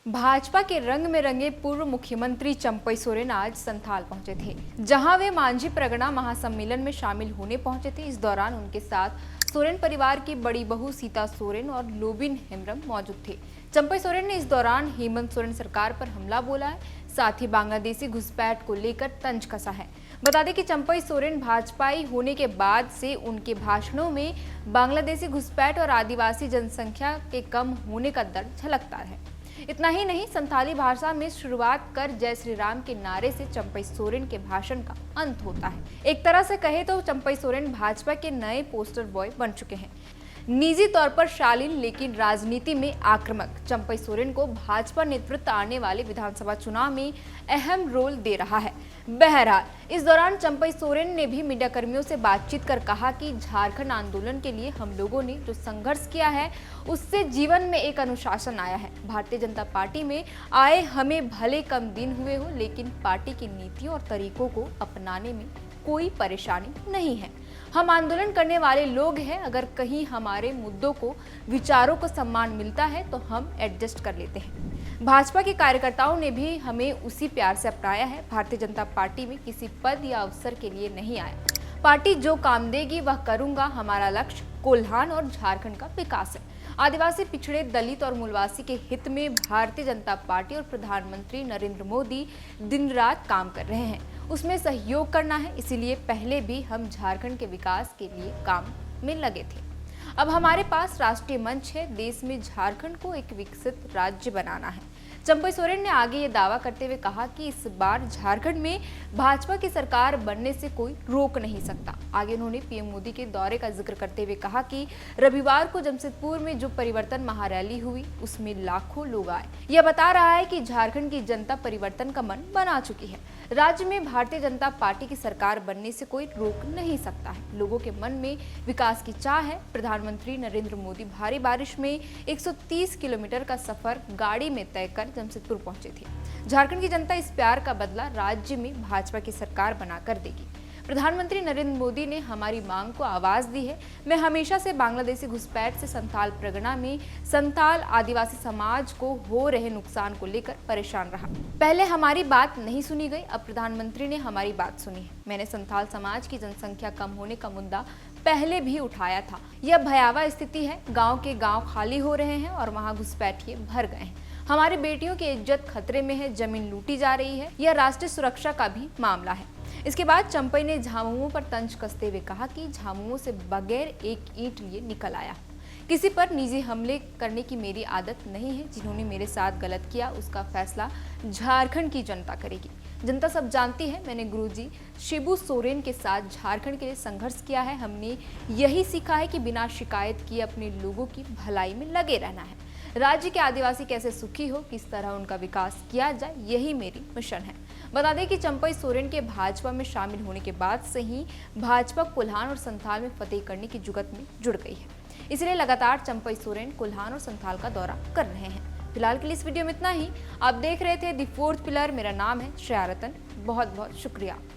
भाजपा के रंग में रंगे पूर्व मुख्यमंत्री चंपई सोरेन आज संथाल पहुंचे थे, जहां वे मांझी परगना महासम्मेलन में शामिल होने पहुंचे थे। इस दौरान उनके साथ सोरेन परिवार की बड़ी बहू सीता सोरेन और लोबिन हेम्ब्रम मौजूद थे। चंपई सोरेन ने इस दौरान हेमंत सोरेन सरकार पर हमला बोला है, साथ ही बांग्लादेशी घुसपैठ को लेकर तंज कसा है। बता दें कि चंपई सोरेन भाजपाई होने के बाद से उनके भाषणों में बांग्लादेशी घुसपैठ और आदिवासी जनसंख्या के कम होने का दर्द झलकता है। इतना ही नहीं, संथाली भाषा में शुरुआत कर जय श्री राम के नारे से चंपई सोरेन के भाषण का अंत होता है। एक तरह से कहे तो चंपई सोरेन भाजपा के नए पोस्टर बॉय बन चुके हैं। निजी तौर पर शालीन लेकिन राजनीति में आक्रामक चंपई सोरेन को भाजपा नेतृत्व आने वाले विधानसभा चुनाव में अहम रोल दे रहा है। बहरहाल, इस दौरान चंपई सोरेन ने भी मीडिया कर्मियों से बातचीत कर कहा कि झारखंड आंदोलन के लिए हम लोगों ने जो संघर्ष किया है उससे जीवन में एक अनुशासन आया है। भारतीय जनता पार्टी में आए हमें भले कम दिन हुए हो, लेकिन पार्टी की नीतियों और तरीकों को अपनाने में कोई परेशानी नहीं है। हम आंदोलन करने वाले लोग हैं। अगर कहीं हमारे मुद्दों को, विचारों को सम्मान मिलता है तो हम एडजस्ट कर लेते हैं। भाजपा के कार्यकर्ताओं ने भी हमें उसी प्यार से अपनाया है। भारतीय जनता पार्टी में किसी पद या अवसर के लिए नहीं आया। पार्टी जो काम देगी वह करूंगा। हमारा लक्ष्य कोल्हान और झारखंड का विकास है। आदिवासी, पिछड़े, दलित और मूलवासी के हित में भारतीय जनता पार्टी और प्रधानमंत्री नरेंद्र मोदी दिन रात काम कर रहे हैं। उसमें सहयोग करना है, इसीलिए पहले भी हम झारखंड के विकास के लिए काम में लगे थे। अब हमारे पास राष्ट्रीय मंच है। देश में झारखंड को एक विकसित राज्य बनाना है। चंपई सोरेन ने आगे ये दावा करते हुए कहा कि इस बार झारखंड में भाजपा की सरकार बनने से कोई रोक नहीं सकता। आगे उन्होंने पीएम मोदी के दौरे का जिक्र करते हुए कहा कि रविवार को जमशेदपुर में जो परिवर्तन महारैली हुई उसमें लाखों लोग आए। यह बता रहा है कि झारखंड की जनता परिवर्तन का मन बना चुकी है। राज्य में भारतीय जनता पार्टी की सरकार बनने से कोई रोक नहीं सकता है। लोगों के मन में विकास की चाह है। प्रधानमंत्री नरेंद्र मोदी भारी बारिश में 130 किलोमीटर का सफर गाड़ी में तय कर जमशेदपुर पहुंचे थे। झारखंड की जनता इस प्यार का बदला राज्य में भाजपा की सरकार बनाकर देगी। प्रधानमंत्री नरेंद्र मोदी ने हमारी मांग को आवाज दी है। मैं हमेशा से बांग्लादेशी घुसपैठ से संथाल परगना में संथाल आदिवासी समाज को हो रहे नुकसान को लेकर परेशान रहा। पहले हमारी बात नहीं सुनी गई, अब प्रधानमंत्री ने हमारी बात सुनी है। मैंने संथाल समाज की जनसंख्या कम होने का मुद्दा पहले भी उठाया था। यह भयावह स्थिति है। गाँव के गाँव खाली हो रहे हैं और वहाँ घुसपैठिए भर गए हैं। हमारी बेटियों की इज्जत खतरे में है। जमीन लूटी जा रही है। यह राष्ट्रीय सुरक्षा का भी मामला है। इसके बाद चंपई ने झामुमो पर तंज कसते हुए कहा कि झामुमो से बगैर एक ईंट लिए निकल आया। किसी पर निजी हमले करने की मेरी आदत नहीं है। जिन्होंने मेरे साथ गलत किया उसका फैसला झारखंड की जनता करेगी। जनता सब जानती है। मैंने गुरुजी शिबू सोरेन के साथ झारखंड के लिए संघर्ष किया है। हमने यही सीखा है कि बिना शिकायत किए अपने लोगों की भलाई में लगे रहना है। राज्य के आदिवासी कैसे सुखी हो, किस तरह उनका विकास किया जाए, यही मेरी मिशन है। बता दें कि चंपई सोरेन के भाजपा में शामिल होने के बाद से ही भाजपा कोल्हान और संथाल में फतेह करने की जुगत में जुड़ गई है। इसलिए लगातार चंपई सोरेन कोल्हान और संथाल का दौरा कर रहे हैं। फिलहाल के लिए इस वीडियो में इतना ही। आप देख रहे थे द फोर्थ पिलर। मेरा नाम है श्रेया रतन। बहुत बहुत शुक्रिया।